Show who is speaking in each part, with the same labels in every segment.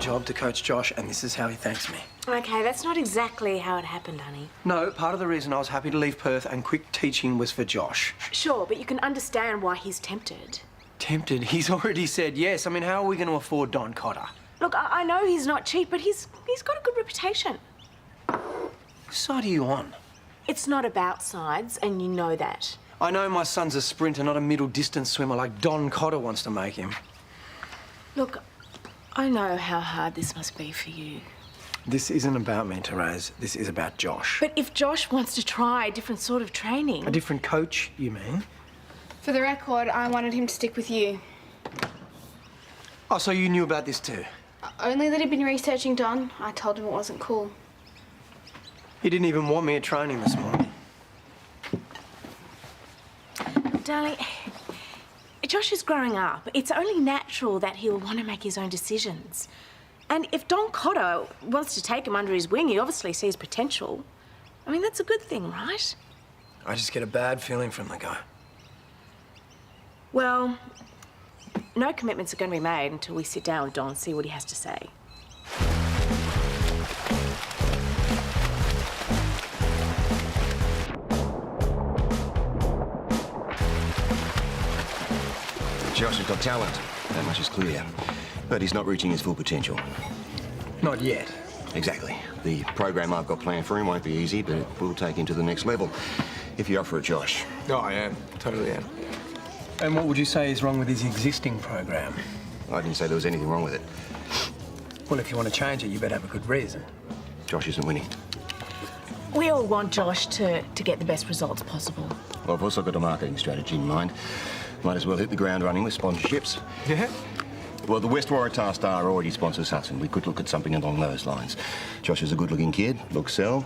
Speaker 1: job to coach Josh, and this is how he thanks me.
Speaker 2: Okay, that's not exactly how it happened, honey.
Speaker 1: No, part of the reason I was happy to leave Perth and quit teaching was for Josh.
Speaker 2: Sure, but you can understand why he's tempted.
Speaker 1: Tempted? He's already said yes. I mean, how are we going to afford Don Cotter?
Speaker 2: Look, I know he's not cheap, but he's got a good reputation.
Speaker 1: Whose side are you on?
Speaker 2: It's not about sides, and you know that.
Speaker 1: I know my son's a sprinter, not a middle-distance swimmer like Don Cotter wants to make him.
Speaker 2: Look, I know how hard this must be for you.
Speaker 1: This isn't about me, Therese. This is about Josh.
Speaker 2: But if Josh wants to try a different sort of training...
Speaker 1: A different coach, you mean?
Speaker 3: For the record, I wanted him to stick with you.
Speaker 1: Oh, so you knew about this too?
Speaker 3: Only that he'd been researching Don. I told him it wasn't cool.
Speaker 1: He didn't even want me at training this morning.
Speaker 2: Darling, Josh is growing up. It's only natural that he'll want to make his own decisions. And if Don Cotter wants to take him under his wing, he obviously sees potential. I mean, that's a good thing, right?
Speaker 1: I just get a bad feeling from the guy.
Speaker 2: Well, no commitments are going to be made until we sit down with Don and see what he has to say.
Speaker 4: Josh has got talent, that much is clear. But he's not reaching his full potential.
Speaker 1: Not yet.
Speaker 4: Exactly. The program I've got planned for him won't be easy, but it will take him to the next level. If you offer it, Josh.
Speaker 1: Oh, I am. Totally am. And what would you say is wrong with his existing program?
Speaker 4: I didn't say there was anything wrong with it.
Speaker 1: Well, if you want to change it, you better have a good reason.
Speaker 4: Josh isn't winning.
Speaker 2: We all want Josh to get the best results possible.
Speaker 4: Well, I've also got a marketing strategy in mind. Might as well hit the ground running with sponsorships.
Speaker 1: Yeah?
Speaker 4: Well, the West Waratah Star already sponsors us, and we could look at something along those lines. Josh is a good-looking kid, looks sell,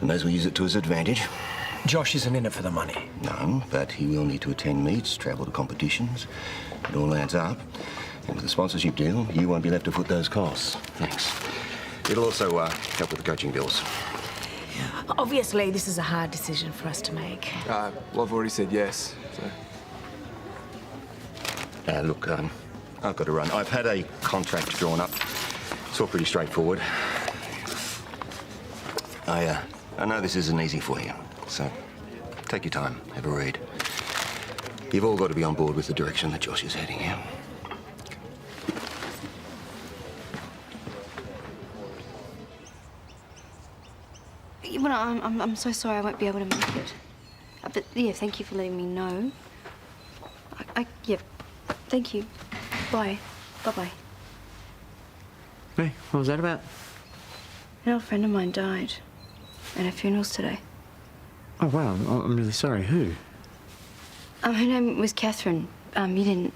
Speaker 4: and knows we'll use it to his advantage.
Speaker 1: Josh isn't in it for the money.
Speaker 4: No, but he will need to attend meets, travel to competitions. It all adds up. And with the sponsorship deal, you won't be left to foot those costs. Thanks. It'll also help with the coaching bills.
Speaker 2: Obviously, this is a hard decision for us to make.
Speaker 5: Well, I've already said yes, so...
Speaker 4: Look, I've got to run. I've had a contract drawn up. It's all pretty straightforward. I know this isn't easy for you, so take your time, have a read. You've all got to be on board with the direction that Josh is heading in.
Speaker 6: Well, I'm so sorry I won't be able to make it. But yeah, thank you for letting me know. Yeah, thank you. Bye. Bye-bye.
Speaker 7: Hey, what was that about?
Speaker 6: An old friend of mine died. And her funeral's today.
Speaker 7: Oh, wow. I'm really sorry. Who?
Speaker 6: Her name was Catherine. You didn't,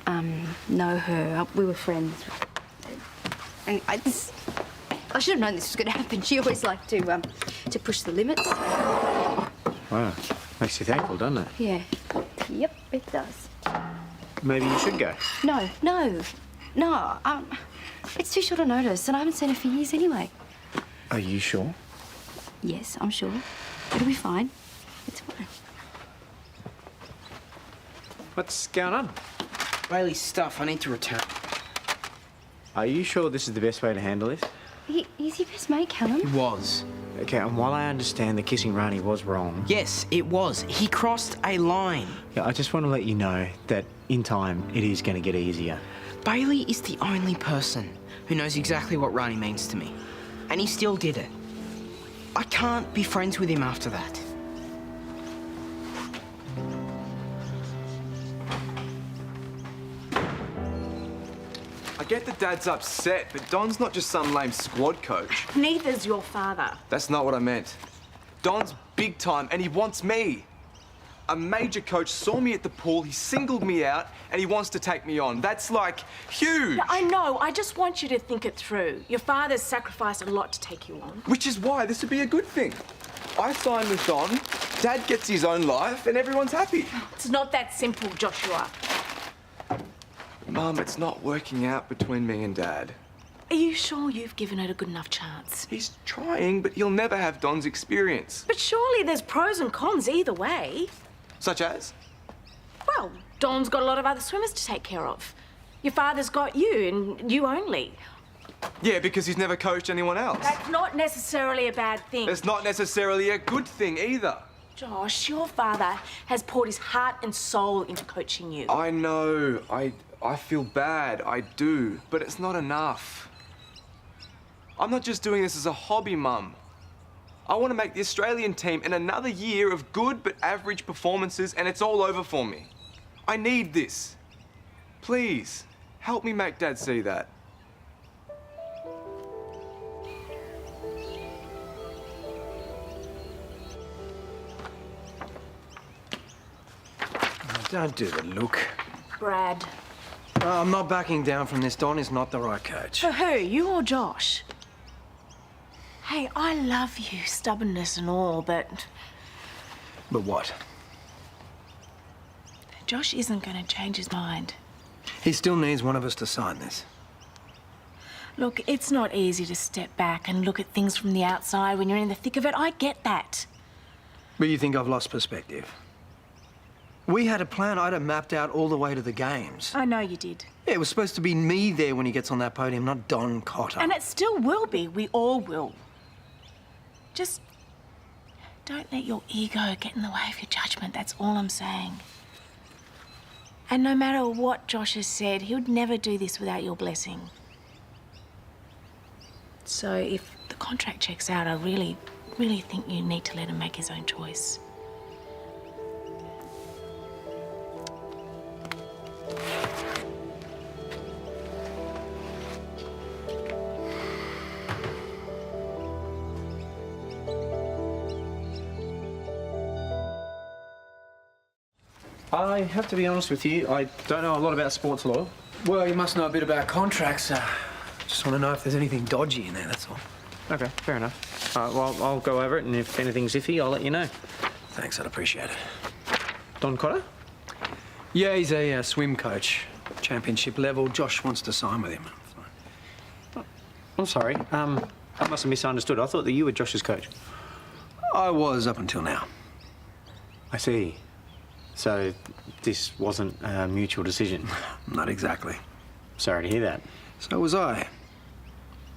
Speaker 6: know her. We were friends. And I should have known this was going to happen. She always liked to push the limits.
Speaker 7: Wow. Makes you thankful, doesn't it?
Speaker 6: Yeah. Yep, it does.
Speaker 7: Maybe you should go.
Speaker 6: No. It's too short a notice, and I haven't seen her for years anyway.
Speaker 7: Are you sure?
Speaker 6: Yes, I'm sure. It'll be fine. It's fine.
Speaker 7: What's going on?
Speaker 8: Bailey's stuff. I need to return.
Speaker 7: Are you sure this is the best way to handle this?
Speaker 6: He's your best mate, Callum.
Speaker 8: He was.
Speaker 7: Okay, and while I understand that kissing Rani was wrong...
Speaker 8: Yes, it was. He crossed a line.
Speaker 7: Yeah, I just want to let you know that in time, it is going to get easier.
Speaker 8: Bailey is the only person who knows exactly what Rani means to me. And he still did it. I can't be friends with him after that.
Speaker 5: I get that Dad's upset, but Don's not just some lame squad coach.
Speaker 2: Neither's your father.
Speaker 5: That's not what I meant. Don's big time, and he wants me. A major coach saw me at the pool, he singled me out, and he wants to take me on. That's, like, huge.
Speaker 2: Yeah, I know. I just want you to think it through. Your father's sacrificed a lot to take you on.
Speaker 5: Which is why this would be a good thing. I sign with Don, Dad gets his own life, and everyone's happy.
Speaker 2: It's not that simple, Joshua.
Speaker 5: Mum, it's not working out between me and Dad.
Speaker 2: Are you sure you've given it a good enough chance?
Speaker 5: He's trying, but he'll never have Don's experience.
Speaker 2: But surely there's pros and cons either way.
Speaker 5: Such as?
Speaker 2: Well, Don's got a lot of other swimmers to take care of. Your father's got you, and you only.
Speaker 5: Yeah, because he's never coached anyone else.
Speaker 2: That's not necessarily a bad thing.
Speaker 5: It's not necessarily a good thing either.
Speaker 2: Josh, your father has poured his heart and soul into coaching you.
Speaker 5: I know. I feel bad. I do. But it's not enough. I'm not just doing this as a hobby, Mum. I want to make the Australian team in another year of good but average performances, and it's all over for me. I need this. Please, help me make Dad see that.
Speaker 1: Don't do the look.
Speaker 2: Brad.
Speaker 1: I'm not backing down from this. Don is not the right coach.
Speaker 2: For who, you or Josh? Hey, I love you, stubbornness and all, but
Speaker 1: But what?
Speaker 2: Josh isn't going to change his mind.
Speaker 1: He still needs one of us to sign this.
Speaker 2: Look, it's not easy to step back and look at things from the outside when you're in the thick of it. I get that.
Speaker 1: But you think I've lost perspective? We had a plan. I'd have mapped out all the way to the games.
Speaker 2: I know you did.
Speaker 1: Yeah, it was supposed to be me there when he gets on that podium, not Don Cotter.
Speaker 2: And it still will be. We all will. Just don't let your ego get in the way of your judgment. That's all I'm saying. And no matter what Josh has said, he would never do this without your blessing. So if the contract checks out, I really, really think you need to let him make his own choice.
Speaker 7: I have to be honest with you, I don't know a lot about sports law.
Speaker 1: Well, you must know a bit about contracts. Just want to know if there's anything dodgy in there, that's all.
Speaker 7: Okay, fair enough. Well, I'll go over it, and if anything's iffy, I'll let you know.
Speaker 1: Thanks, I'd appreciate it.
Speaker 7: Don Cotter?
Speaker 1: Yeah, he's a swim coach. Championship level. Josh wants to sign with him.
Speaker 7: I'm sorry. I must have misunderstood. I thought that you were Josh's coach.
Speaker 1: I was up until now.
Speaker 7: I see. So this wasn't a mutual decision.
Speaker 1: Not exactly.
Speaker 7: Sorry to hear that.
Speaker 1: So was I.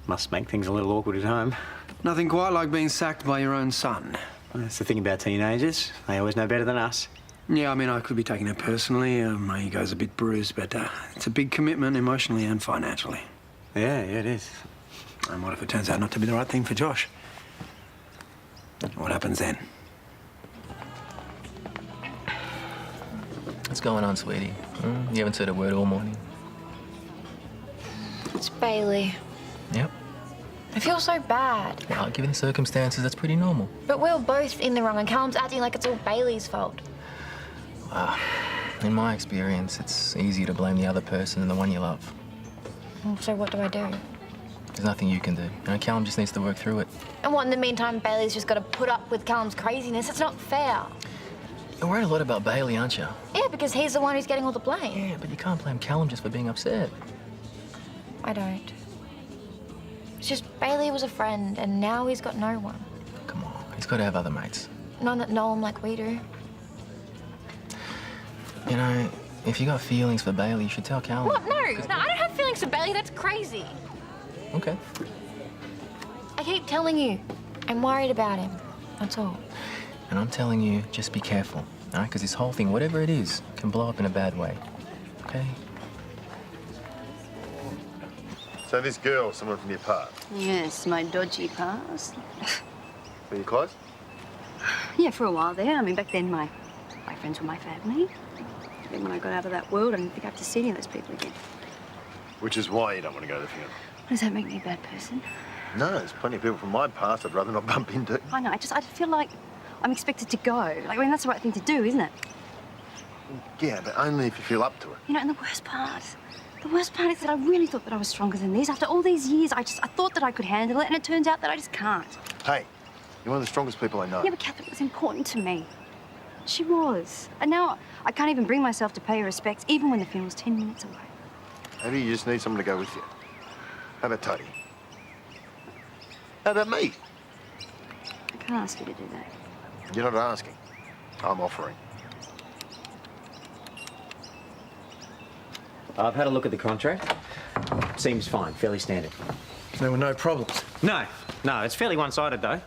Speaker 7: Must make things a little awkward at home.
Speaker 1: Nothing quite like being sacked by your own son.
Speaker 7: That's the thing about teenagers. They always know better than us.
Speaker 1: Yeah, I mean, I could be taking it personally. My ego's a bit bruised, but it's a big commitment emotionally and financially.
Speaker 7: Yeah, it is.
Speaker 1: And what if it turns out not to be the right thing for Josh? What happens then?
Speaker 9: What's going on, sweetie? You haven't said a word all morning.
Speaker 10: It's Bailey.
Speaker 9: Yep.
Speaker 10: I feel so bad.
Speaker 9: Well, given the circumstances, that's pretty normal.
Speaker 10: But we're both in the wrong, and Callum's acting like it's all Bailey's fault.
Speaker 9: In my experience, it's easier to blame the other person than the one you love.
Speaker 10: So what do I do?
Speaker 9: There's nothing you can do. Callum just needs to work through it.
Speaker 10: And what, in the meantime, Bailey's just got to put up with Callum's craziness? It's not fair.
Speaker 9: You're worried a lot about Bailey, aren't you?
Speaker 10: Yeah, because he's the one who's getting all the blame.
Speaker 9: Yeah, but you can't blame Callum just for being upset.
Speaker 10: I don't. It's just Bailey was a friend, and now he's got no one.
Speaker 9: Come on, he's got to have other mates.
Speaker 10: None that know him like we do.
Speaker 9: You know, if you got feelings for Bailey, you should tell Callum.
Speaker 10: What? No, I don't have feelings for Bailey. That's crazy.
Speaker 9: Okay.
Speaker 10: I keep telling you, I'm worried about him. That's all.
Speaker 9: And I'm telling you, just be careful, all right? Because this whole thing, whatever it is, can blow up in a bad way, okay?
Speaker 11: So this girl, someone from your past?
Speaker 6: Yes, my dodgy past.
Speaker 11: Were you close?
Speaker 6: Yeah, for a while there. I mean, back then my friends were my family. Then when I got out of that world, I didn't think I have to see any of those people again.
Speaker 11: Which is why you don't want to go to the funeral.
Speaker 6: Does that make me a bad person?
Speaker 11: No, there's plenty of people from my past I'd rather not bump into.
Speaker 6: I know, I feel like I'm expected to go. Like, I mean, that's the right thing to do, isn't it?
Speaker 11: Yeah, but only if you feel up to it.
Speaker 6: You know, and the worst part is that I really thought that I was stronger than this. After all these years, I thought that I could handle it, and it turns out that I just can't.
Speaker 11: Hey, you're one of the strongest people I know.
Speaker 6: Yeah, but Catherine was important to me. She was. And now I can't even bring myself to pay her respects, even when the funeral's 10 minutes away.
Speaker 11: Maybe you just need someone to go with you. How about Tony? How about me?
Speaker 6: I can't ask you to do that.
Speaker 11: You're not asking. I'm offering.
Speaker 7: I've had a look at the contract. Seems fine, fairly standard.
Speaker 1: There were no problems.
Speaker 7: No, it's fairly one-sided though.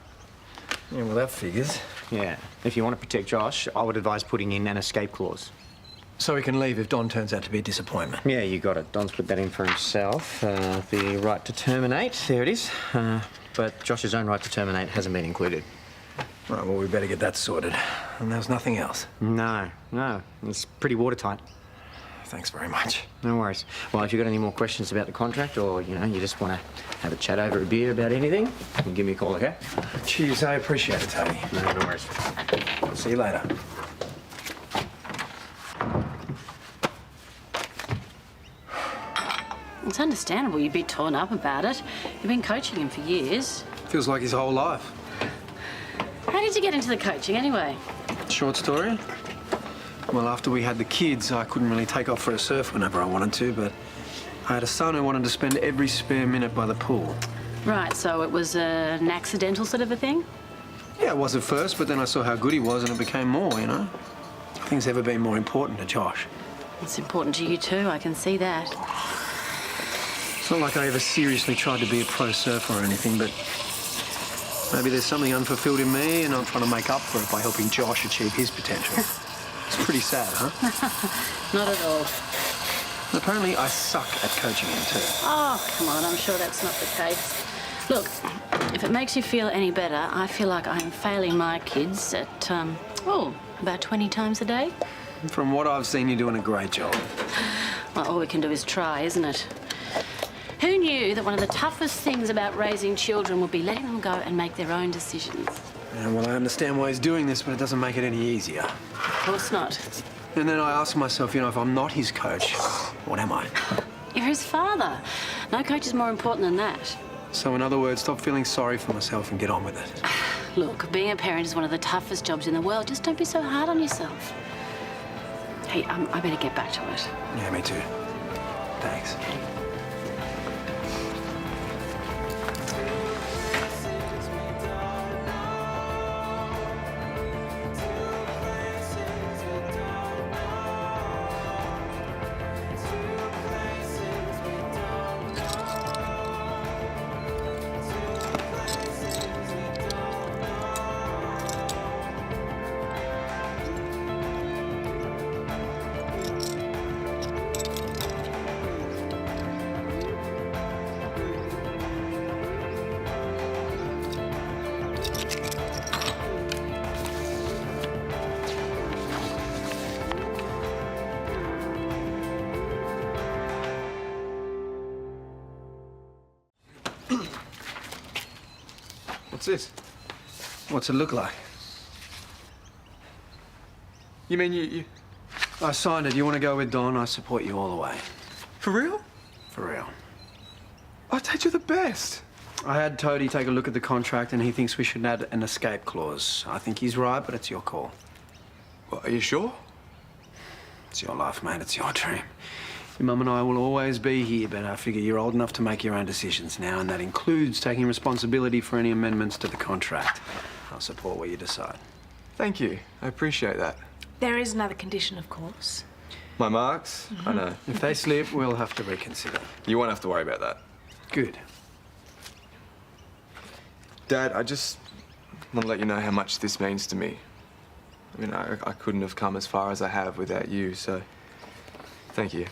Speaker 1: Yeah, well, that figures.
Speaker 7: Yeah. If you want to protect Josh, I would advise putting in an escape clause.
Speaker 1: So he can leave if Don turns out to be a disappointment.
Speaker 7: Yeah, you got it. Don's put that in for himself. The right to terminate, there it is. But Josh's own right to terminate hasn't been included.
Speaker 1: Right, well, we better get that sorted. And there's nothing else.
Speaker 7: No. It's pretty watertight.
Speaker 1: Thanks very much.
Speaker 7: No worries. Well, if you've got any more questions about the contract or, you just want to have a chat over a beer about anything, you can give me a call, okay?
Speaker 1: Cheers, I appreciate it, Tony.
Speaker 7: No worries.
Speaker 1: See you later.
Speaker 12: It's understandable you'd be torn up about it. You've been coaching him for years.
Speaker 1: Feels like his whole life.
Speaker 12: How did you get into the coaching anyway?
Speaker 1: Short story? Well, after we had the kids, I couldn't really take off for a surf whenever I wanted to, but I had a son who wanted to spend every spare minute by the pool.
Speaker 12: Right, so it was an accidental sort of a thing?
Speaker 1: Yeah, it was at first, but then I saw how good he was and it became more, you know? Nothing's ever been more important to Josh.
Speaker 12: It's important to you too, I can see that.
Speaker 1: It's not like I ever seriously tried to be a pro surfer or anything, but maybe there's something unfulfilled in me and I'm trying to make up for it by helping Josh achieve his potential. It's pretty sad, huh?
Speaker 12: Not at all.
Speaker 1: Apparently I suck at coaching him too.
Speaker 12: Oh, come on, I'm sure that's not the case. Look, if it makes you feel any better, I feel like I'm failing my kids at, about 20 times a day.
Speaker 1: From what I've seen, you're doing a great job.
Speaker 12: Well, all we can do is try, isn't it? Who knew that one of the toughest things about raising children would be letting them go and make their own decisions?
Speaker 1: Yeah, well, I understand why he's doing this, but it doesn't make it any easier.
Speaker 12: Of course not.
Speaker 1: And then I ask myself, if I'm not his coach, what am I?
Speaker 12: You're his father. No coach is more important than that.
Speaker 1: So in other words, stop feeling sorry for myself and get on with it.
Speaker 12: Look, being a parent is one of the toughest jobs in the world. Just don't be so hard on yourself. Hey, I better get back to it.
Speaker 1: Yeah, me too. Thanks.
Speaker 5: What's this?
Speaker 1: What's it look like?
Speaker 5: You mean you...
Speaker 1: I signed it. You want to go with Don? I support you all the way.
Speaker 5: For real?
Speaker 1: For real.
Speaker 5: I take you the best.
Speaker 1: I had Toady take a look at the contract and he thinks we should add an escape clause. I think he's right, but it's your call.
Speaker 5: Well, are you sure?
Speaker 1: It's your life, mate. It's your dream. Your mum and I will always be here, but I figure you're old enough to make your own decisions now, and that includes taking responsibility for any amendments to the contract. I'll support what you decide.
Speaker 5: Thank you. I appreciate that.
Speaker 2: There is another condition, of course.
Speaker 5: My marks? I know.
Speaker 1: If they slip, we'll have to reconsider.
Speaker 5: You won't have to worry about that.
Speaker 1: Good.
Speaker 5: Dad, I just want to let you know how much this means to me. I mean, I couldn't have come as far as I have without you, so thank you.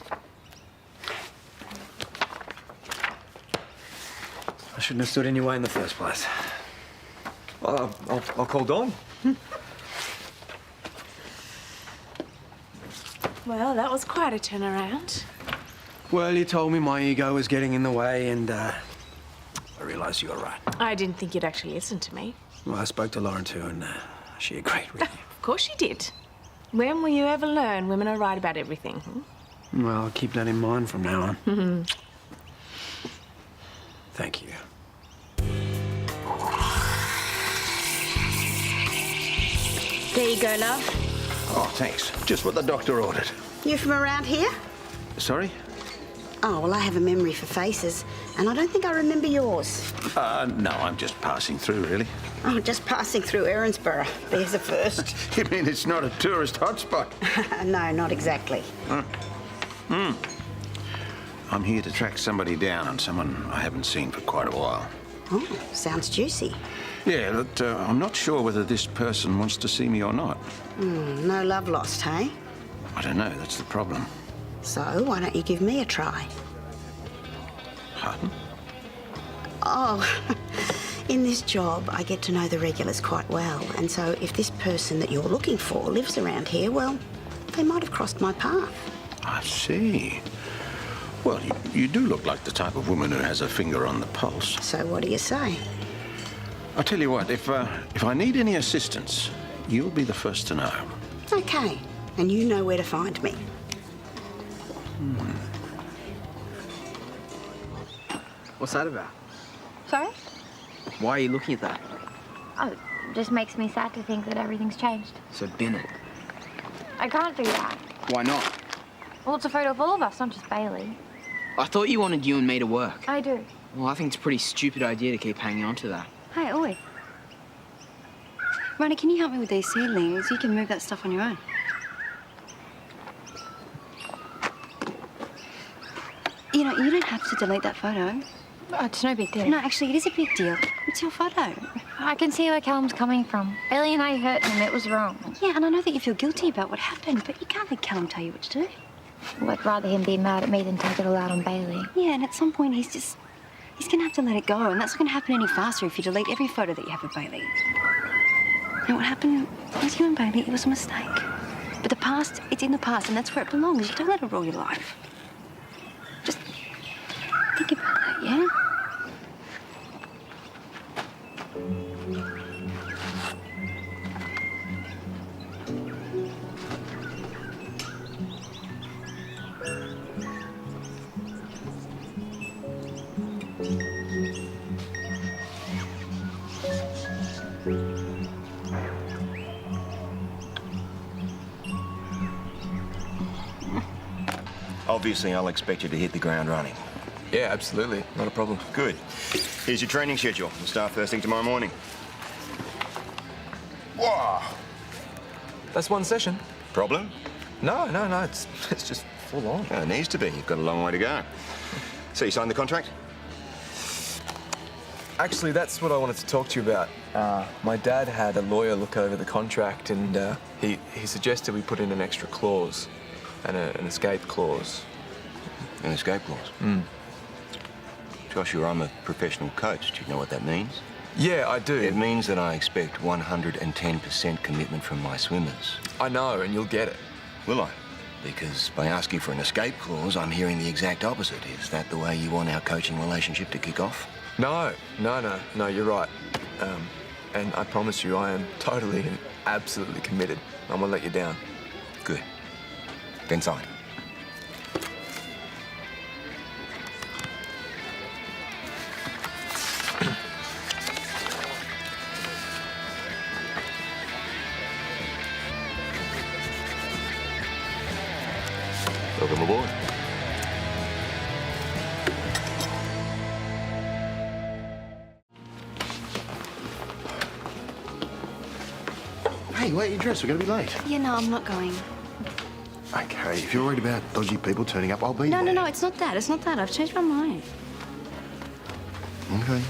Speaker 1: I shouldn't have stood in your way in the first place.
Speaker 5: Well, I'll call Don.
Speaker 2: Well, that was quite a turnaround.
Speaker 1: Well, you told me my ego was getting in the way, and I realised you were right.
Speaker 2: I didn't think you'd actually listen to me.
Speaker 1: Well, I spoke to Lauren too, and she agreed with you.
Speaker 2: Of course she did. When will you ever learn women are right about everything?
Speaker 1: Well, I'll keep that in mind from now on. Thank you.
Speaker 3: There you go, love.
Speaker 11: Oh, thanks. Just what the doctor ordered.
Speaker 13: You from around here?
Speaker 1: Sorry?
Speaker 13: Oh, well, I have a memory for faces, and I don't think I remember yours.
Speaker 11: No, I'm just passing through, really.
Speaker 13: Oh, just passing through Erinsborough. There's a first.
Speaker 11: You mean it's not a tourist hotspot?
Speaker 13: No, not exactly.
Speaker 14: I'm here to track somebody down, someone I haven't seen for quite a while.
Speaker 13: Oh, sounds juicy.
Speaker 14: Yeah, but I'm not sure whether this person wants to see me or not.
Speaker 13: No love lost, hey?
Speaker 14: I don't know, that's the problem.
Speaker 13: So, why don't you give me a try?
Speaker 14: Pardon?
Speaker 13: Oh, in this job, I get to know the regulars quite well. And so if this person that you're looking for lives around here, well, they might have crossed my path.
Speaker 14: I see. Well, you do look like the type of woman who has a finger on the pulse.
Speaker 13: So what do you say?
Speaker 14: I'll tell you what, if I need any assistance, you'll be the first to know.
Speaker 13: Okay, and you know where to find me.
Speaker 8: What's that about?
Speaker 10: Sorry?
Speaker 8: Why are you looking at that?
Speaker 10: Oh, it just makes me sad to think that everything's changed.
Speaker 8: So bin it.
Speaker 10: I can't do that.
Speaker 8: Why not?
Speaker 10: Well, it's a photo of all of us, not just Bailey.
Speaker 8: I thought you wanted you and me to work.
Speaker 10: I do.
Speaker 8: Well, I think it's a pretty stupid idea to keep hanging on to that.
Speaker 6: Hey, Oi. Ronnie, can you help me with these seedlings? You can move that stuff on your own. You know, you don't have to delete that photo.
Speaker 10: Oh, it's no big deal.
Speaker 6: No, actually, it is a big deal. It's your photo.
Speaker 10: I can see where Callum's coming from. Bailey and I hurt him. It was wrong.
Speaker 6: Yeah, and I know that you feel guilty about what happened, but you can't let Callum tell you what to do.
Speaker 10: Well, I'd rather him be mad at me than take it all out on Bailey.
Speaker 6: Yeah, and at some point he's gonna have to let it go, and that's not gonna happen any faster if you delete every photo that you have of Bailey. And what happened with you and Bailey, it was a mistake. But the past, it's in the past, and that's where it belongs. You don't let it rule your life. Just think about that, yeah?
Speaker 4: Obviously, I'll expect you to hit the ground running.
Speaker 5: Yeah, absolutely. Not a problem.
Speaker 4: Good. Here's your training schedule. We'll start first thing tomorrow morning. Wow.
Speaker 5: That's one session.
Speaker 4: Problem?
Speaker 5: No. It's just full on.
Speaker 4: It needs to be. You've got a long way to go. So you signed the contract?
Speaker 5: Actually, that's what I wanted to talk to you about. My dad had a lawyer look over the contract, and he suggested we put in an extra clause, and an escape clause.
Speaker 4: An escape clause?
Speaker 5: Mm.
Speaker 4: Joshua, I'm a professional coach. Do you know what that means?
Speaker 5: Yeah, I do.
Speaker 4: It means that I expect 110% commitment from my swimmers.
Speaker 5: I know, and you'll get it.
Speaker 4: Will I? Because by asking for an escape clause, I'm hearing the exact opposite. Is that the way you want our coaching relationship to kick off?
Speaker 5: No, you're right. And I promise you, I am totally and absolutely committed. I won't let you down.
Speaker 4: Good. Then sign. Welcome aboard.
Speaker 11: Hey, wait your dress. We're going to be late.
Speaker 6: Yeah, no, I'm not going.
Speaker 11: Okay, if you're worried about dodgy people turning up, I'll be there.
Speaker 6: No, it's not that. It's not that. I've changed my mind.
Speaker 11: Okay.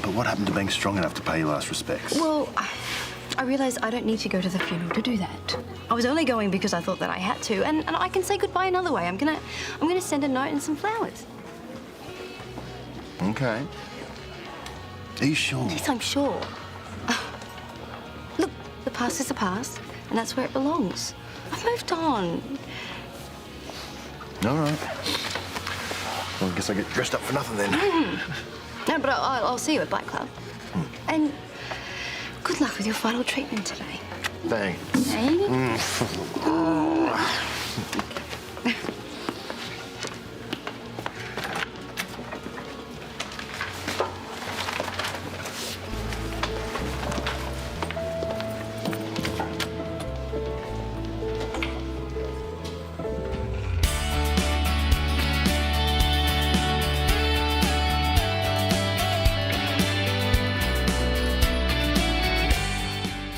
Speaker 11: But what happened to being strong enough to pay your last respects?
Speaker 6: Well, I realised I don't need to go to the funeral to do that. I was only going because I thought that I had to, and I can say goodbye another way. I'm gonna send a note and some flowers.
Speaker 11: Okay. Are you sure?
Speaker 6: Yes, I'm sure. Look, the past is the past, and that's where it belongs. I've moved on.
Speaker 11: All right. Well, I guess I get dressed up for nothing then.
Speaker 6: No, but I'll see you at Bike Club. And good luck with your final treatment today.
Speaker 11: Thanks.
Speaker 6: Hey?